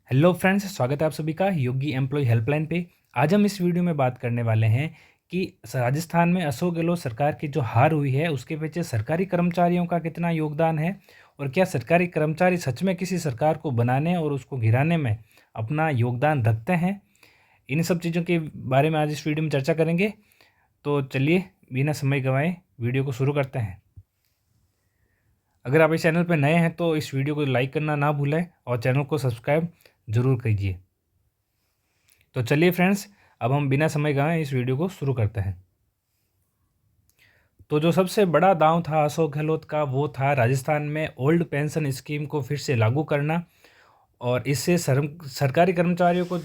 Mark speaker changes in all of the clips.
Speaker 1: Hello friends, स्वागत है आप सभी का योगी एम्प्लॉय हेल्पलाइन पे। आज हम इस वीडियो में बात करने वाले हैं कि राजस्थान में अशोक गहलोत सरकार की जो हार हुई है उसके पीछे सरकारी कर्मचारियों का कितना योगदान है और क्या सरकारी कर्मचारी सच में किसी सरकार को बनाने और उसको गिराने में अपना योगदान रखते हैं। इन सब चीज़ों के बारे में आज इस वीडियो में चर्चा करेंगे। तो चलिए बिना समय गंवाए वीडियो को शुरू करते हैं। अगर आप इस चैनल पर नए हैं तो इस वीडियो को लाइक करना ना भूलें और चैनल को सब्सक्राइब ज़रूर कीजिए। तो चलिए फ्रेंड्स, अब हम बिना समय गंवाए इस वीडियो को शुरू करते हैं। तो जो सबसे बड़ा दांव था अशोक गहलोत का वो था राजस्थान में ओल्ड पेंशन स्कीम को फिर से लागू करना और इससे सरकारी कर्मचारियों को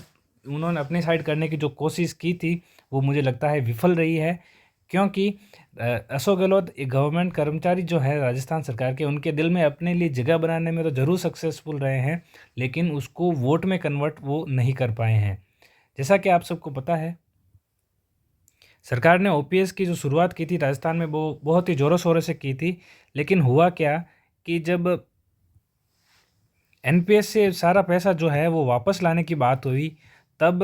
Speaker 1: उन्होंने अपनी साइड करने की जो कोशिश की थी वो मुझे लगता है विफल रही है। क्योंकि अशोक गहलोत एक गवर्नमेंट कर्मचारी जो है राजस्थान सरकार के, उनके दिल में अपने लिए जगह बनाने में तो ज़रूर सक्सेसफुल रहे हैं, लेकिन उसको वोट में कन्वर्ट वो नहीं कर पाए हैं। जैसा कि आप सबको पता है, सरकार ने ओपीएस की जो शुरुआत की थी राजस्थान में वो बहुत ही ज़ोरों शोरों से की थी, लेकिन हुआ क्या कि जब एनपीएस से सारा पैसा जो है वो वापस लाने की बात हुई तब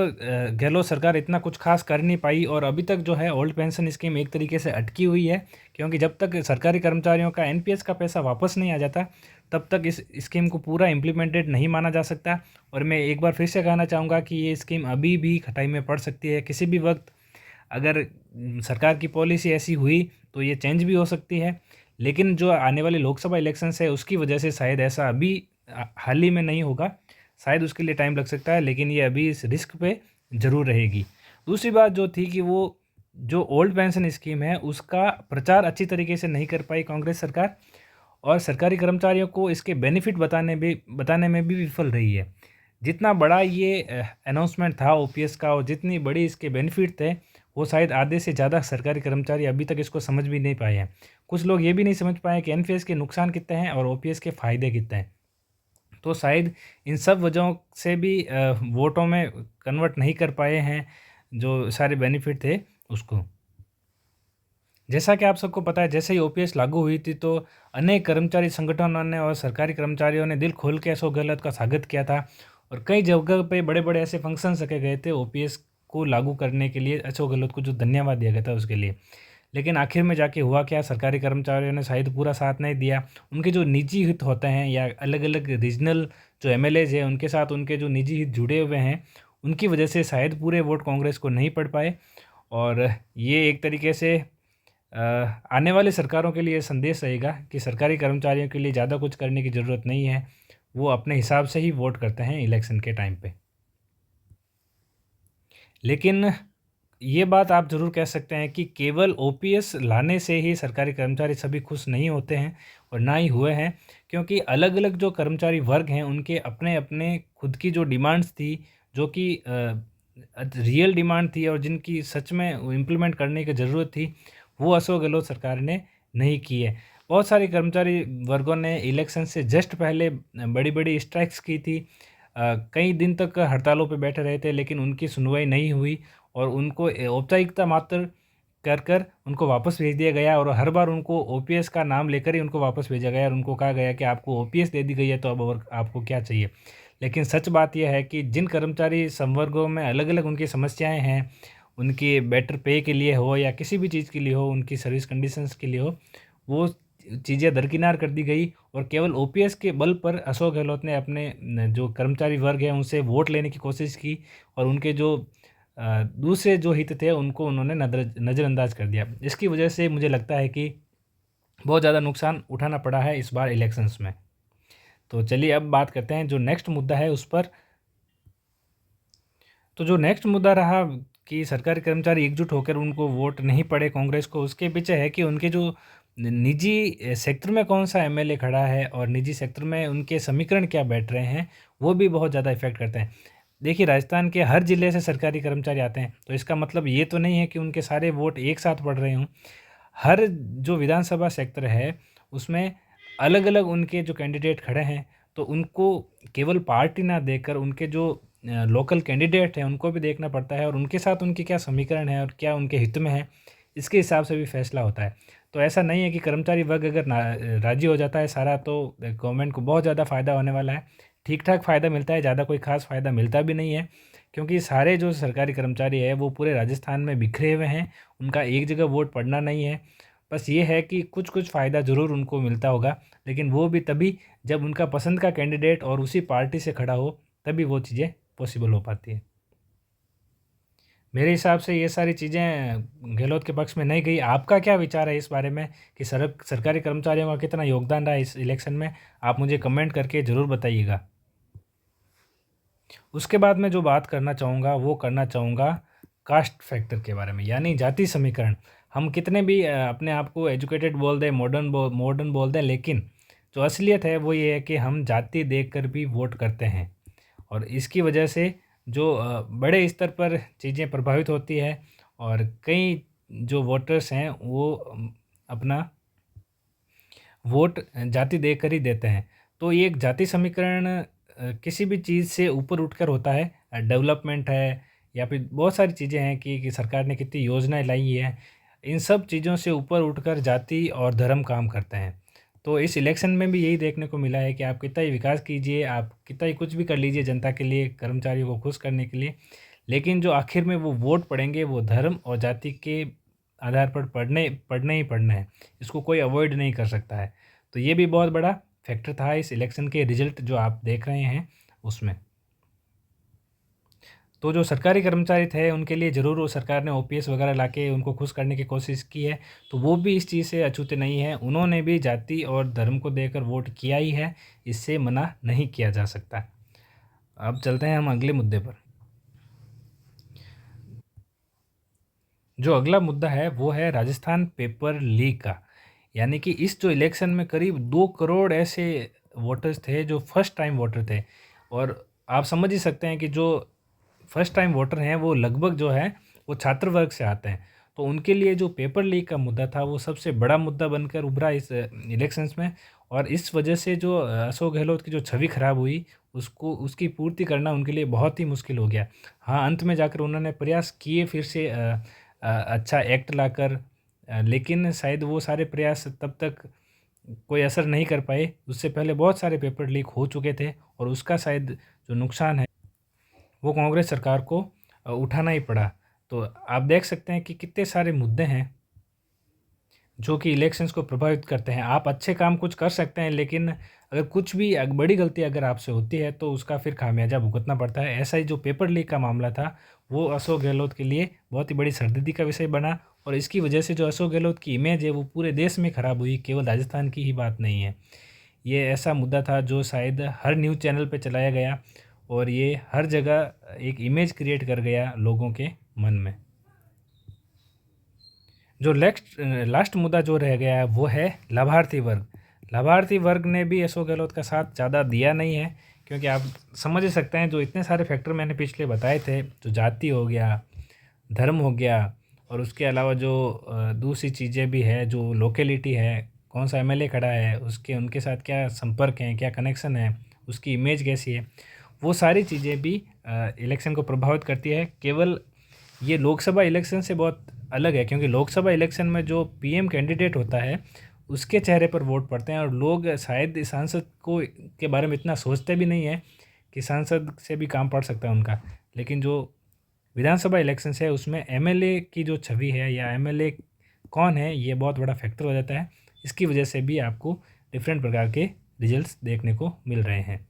Speaker 1: गहलोत सरकार इतना कुछ खास कर नहीं पाई और अभी तक जो है ओल्ड पेंशन स्कीम एक तरीके से अटकी हुई है। क्योंकि जब तक सरकारी कर्मचारियों का एनपीएस का पैसा वापस नहीं आ जाता तब तक इस स्कीम को पूरा इम्प्लीमेंटेड नहीं माना जा सकता। और मैं एक बार फिर से कहना चाहूँगा कि ये स्कीम अभी भी खटाई में पड़ सकती है। किसी भी वक्त अगर सरकार की पॉलिसी ऐसी हुई तो ये चेंज भी हो सकती है, लेकिन जो आने वाले लोकसभा इलेक्शंस है उसकी वजह से शायद ऐसा अभी हाल ही में नहीं होगा। शायद उसके लिए टाइम लग सकता है, लेकिन ये अभी इस रिस्क पे ज़रूर रहेगी। दूसरी बात जो थी कि वो जो ओल्ड पेंशन स्कीम है उसका प्रचार अच्छी तरीके से नहीं कर पाई कांग्रेस सरकार और सरकारी कर्मचारियों को इसके बेनिफिट बताने में भी विफल रही है। जितना बड़ा ये अनाउंसमेंट था ओपीएस का और जितनी बड़ी इसके बेनिफिट थे वो शायद आधे से ज़्यादा सरकारी कर्मचारी अभी तक इसको समझ भी नहीं पाए हैं। कुछ लोग ये भी नहीं समझ पाए कि एनपीएस के नुकसान कितने हैं और ओपीएस के फ़ायदे कितने हैं। तो शायद इन सब वजहों से भी वोटों में कन्वर्ट नहीं कर पाए हैं जो सारे बेनिफिट थे उसको। जैसा कि आप सबको पता है, जैसे ही ओपीएस लागू हुई थी तो अनेक कर्मचारी संगठनों ने और सरकारी कर्मचारियों ने दिल खोल के अशोक गहलोत का स्वागत किया था और कई जगह पे बड़े बड़े ऐसे फंक्शंस रखे गए थे ओपीएस को लागू करने के लिए, अशोक गहलोत को जो धन्यवाद दिया गया था उसके लिए। लेकिन आखिर में जाके हुआ क्या, सरकारी कर्मचारियों ने शायद पूरा साथ नहीं दिया। उनके जो निजी हित होते हैं या अलग अलग रीजनल जो एमएलएज हैं उनके साथ उनके जो निजी हित जुड़े हुए हैं उनकी वजह से शायद पूरे वोट कांग्रेस को नहीं पड़ पाए। और ये एक तरीके से आने वाली सरकारों के लिए संदेश रहेगा कि सरकारी कर्मचारियों के लिए ज़्यादा कुछ करने की ज़रूरत नहीं है, वो अपने हिसाब से ही वोट करते हैं इलेक्शन के टाइम पे। लेकिन ये बात आप ज़रूर कह सकते हैं कि केवल ओपीएस लाने से ही सरकारी कर्मचारी सभी खुश नहीं होते हैं और ना ही हुए हैं। क्योंकि अलग अलग जो कर्मचारी वर्ग हैं उनके अपने अपने खुद की जो डिमांड्स थी, जो कि रियल डिमांड थी और जिनकी सच में इम्प्लीमेंट करने की ज़रूरत थी, वो अशोक गहलोत सरकार ने नहीं की है। बहुत सारे कर्मचारी वर्गों ने इलेक्शन से जस्ट पहले बड़ी बड़ी स्ट्राइक्स की थी। कई दिन तक हड़तालों पे बैठे रहे थे, लेकिन उनकी सुनवाई नहीं हुई और उनको औपचारिकता मात्र कर कर उनको वापस भेज दिया गया और हर बार उनको ओपीएस का नाम लेकर ही उनको वापस भेजा गया और उनको कहा गया कि आपको ओपीएस दे दी गई है तो अब और आपको क्या चाहिए। लेकिन सच बात यह है कि जिन कर्मचारी संवर्गों में अलग अलग उनकी समस्याएं हैं, उनकी बेटर पे के लिए हो या किसी भी चीज़ के लिए हो, उनकी सर्विस कंडीशंस के लिए हो, वो चीज़ें दरकिनार कर दी गई और केवल ओपीएस के बल पर अशोक गहलोत ने अपने जो कर्मचारी वर्ग हैं उनसे वोट लेने की कोशिश की और उनके जो दूसरे जो हित थे उनको उन्होंने नज़रअंदाज कर दिया। इसकी वजह से मुझे लगता है कि बहुत ज़्यादा नुकसान उठाना पड़ा है इस बार इलेक्शंस में। तो चलिए अब बात करते हैं जो नेक्स्ट मुद्दा है उस पर। तो जो नेक्स्ट मुद्दा रहा कि सरकारी कर्मचारी एकजुट होकर उनको वोट नहीं पड़े कांग्रेस को, उसके पीछे है कि उनके जो निजी सेक्टर में कौन सा एमएलए खड़ा है और निजी सेक्टर में उनके समीकरण क्या बैठ रहे हैं, वो भी बहुत ज़्यादा इफेक्ट करते हैं। देखिए, राजस्थान के हर ज़िले से सरकारी कर्मचारी आते हैं, तो इसका मतलब ये तो नहीं है कि उनके सारे वोट एक साथ पड़ रहे हों। हर जो विधानसभा सेक्टर है उसमें अलग अलग उनके जो कैंडिडेट खड़े हैं, तो उनको केवल पार्टी ना देकर उनके जो लोकल कैंडिडेट हैं उनको भी देखना पड़ता है और उनके साथ उनके क्या समीकरण है और क्या उनके हित में है, इसके हिसाब से भी फैसला होता है। तो ऐसा नहीं है कि कर्मचारी वर्ग अगर राजी हो जाता है सारा तो गवर्नमेंट को बहुत ज़्यादा फ़ायदा होने वाला है। ठीक ठाक फ़ायदा मिलता है, ज़्यादा कोई ख़ास फ़ायदा मिलता भी नहीं है, क्योंकि सारे जो सरकारी कर्मचारी है वो पूरे राजस्थान में बिखरे हुए हैं, उनका एक जगह वोट पड़ना नहीं है। बस ये है कि कुछ कुछ फ़ायदा ज़रूर उनको मिलता होगा, लेकिन वो भी तभी जब उनका पसंद का कैंडिडेट और उसी पार्टी से खड़ा हो, तभी वो चीज़ें पॉसिबल हो पाती है। मेरे हिसाब से ये सारी चीज़ें गहलोत के पक्ष में नहीं गई। आपका क्या विचार है इस बारे में कि सरकारी कर्मचारियों का कितना योगदान रहा इस इलेक्शन में? आप मुझे कमेंट करके ज़रूर बताइएगा। उसके बाद मैं जो बात करना चाहूँगा वो करना चाहूँगा कास्ट फैक्टर के बारे में, यानी जाति समीकरण। हम कितने भी अपने आप को एजुकेटेड बोल दें, मॉडर्न बोल दें, लेकिन जो असलियत है वो ये है कि हम जाति देखकर भी वोट करते हैं, और इसकी वजह से जो बड़े स्तर पर चीज़ें प्रभावित होती है, और कई जो वोटर्स हैं वो अपना वोट जाति देकर ही देते हैं। तो ये एक जाति समीकरण किसी भी चीज़ से ऊपर उठकर होता है। डेवलपमेंट है या फिर बहुत सारी चीज़ें हैं कि सरकार ने कितनी योजनाएं लाई हैं, इन सब चीज़ों से ऊपर उठकर जाति और धर्म काम करते हैं। तो इस इलेक्शन में भी यही देखने को मिला है कि आप कितना ही विकास कीजिए, आप कितना ही कुछ भी कर लीजिए जनता के लिए, कर्मचारियों को खुश करने के लिए, लेकिन जो आखिर में वो वोट पड़ेंगे वो धर्म और जाति के आधार पर पढ़ने ही पढ़ने हैं। इसको कोई अवॉइड नहीं कर सकता है। तो ये भी बहुत बड़ा फैक्टर था इस इलेक्शन के रिजल्ट जो आप देख रहे हैं उसमें। तो जो सरकारी कर्मचारी थे उनके लिए ज़रूर वो सरकार ने ओपीएस वगैरह लाके उनको खुश करने की कोशिश की है, तो वो भी इस चीज़ से अछूते नहीं हैं। उन्होंने भी जाति और धर्म को देकर वोट किया ही है, इससे मना नहीं किया जा सकता। अब चलते हैं हम अगले मुद्दे पर। जो अगला मुद्दा है वो है राजस्थान पेपर लीक का। यानी कि इस जो इलेक्शन में करीब 2 करोड़ ऐसे वोटर्स थे जो फर्स्ट टाइम वोटर थे, और आप समझ ही सकते हैं कि जो फर्स्ट टाइम वोटर हैं वो लगभग जो है वो छात्र वर्ग से आते हैं। तो उनके लिए जो पेपर लीक का मुद्दा था वो सबसे बड़ा मुद्दा बनकर उभरा इस इलेक्शंस में, और इस वजह से जो अशोक गहलोत की जो छवि खराब हुई उसकी पूर्ति करना उनके लिए बहुत ही मुश्किल हो गया। हाँ, अंत में जाकर उन्होंने प्रयास किए फिर से अच्छा एक्ट लाकर, लेकिन शायद वो सारे प्रयास तब तक कोई असर नहीं कर पाए। उससे पहले बहुत सारे पेपर लीक हो चुके थे, और उसका शायद जो नुकसान है वो कांग्रेस सरकार को उठाना ही पड़ा। तो आप देख सकते हैं कि कितने सारे मुद्दे हैं जो कि इलेक्शंस को प्रभावित करते हैं। आप अच्छे काम कुछ कर सकते हैं, लेकिन अगर कुछ भी बड़ी गलती अगर आपसे होती है तो उसका फिर खामियाजा भुगतना पड़ता है। ऐसा ही जो पेपर लीक का मामला था वो अशोक गहलोत के लिए बहुत ही बड़ी सरदर्दी का विषय बना, और इसकी वजह से जो अशोक गहलोत की इमेज है वो पूरे देश में ख़राब हुई, केवल राजस्थान की ही बात नहीं है। ये ऐसा मुद्दा था जो शायद हर न्यूज़ चैनल पे चलाया गया, और ये हर जगह एक इमेज क्रिएट कर गया लोगों के मन में। जो लास्ट मुद्दा जो रह गया है वो है लाभार्थी वर्ग। लाभार्थी वर्ग ने भी अशोक गहलोत का साथ ज़्यादा दिया नहीं है, क्योंकि आप समझ ही सकते हैं जो इतने सारे फैक्टर मैंने पिछले बताए थे, जो जाति हो गया, धर्म हो गया, और उसके अलावा जो दूसरी चीज़ें भी है, जो लोकेलिटी है, कौन सा एमएलए खड़ा है, उसके उनके साथ क्या संपर्क हैं, क्या कनेक्शन है, उसकी इमेज कैसी है, वो सारी चीज़ें भी इलेक्शन को प्रभावित करती है। केवल ये लोकसभा इलेक्शन से बहुत अलग है, क्योंकि लोकसभा इलेक्शन में जो पीएम कैंडिडेट होता है उसके चेहरे पर वोट पड़ते हैं, और लोग शायद सांसद को के बारे में इतना सोचते भी नहीं है कि सांसद से भी काम पड़ सकता है उनका। लेकिन जो विधानसभा इलेक्शंस है उसमें एमएलए की जो छवि है या एमएलए कौन है ये बहुत बड़ा फैक्टर हो जाता है। इसकी वजह से भी आपको डिफरेंट प्रकार के रिजल्ट्स देखने को मिल रहे हैं।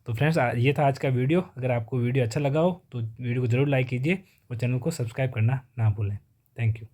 Speaker 1: तो फ्रेंड्स, ये था आज का वीडियो। अगर आपको वीडियो अच्छा लगा हो तो वीडियो को ज़रूर लाइक कीजिए और चैनल को सब्सक्राइब करना ना भूलें। Thank you.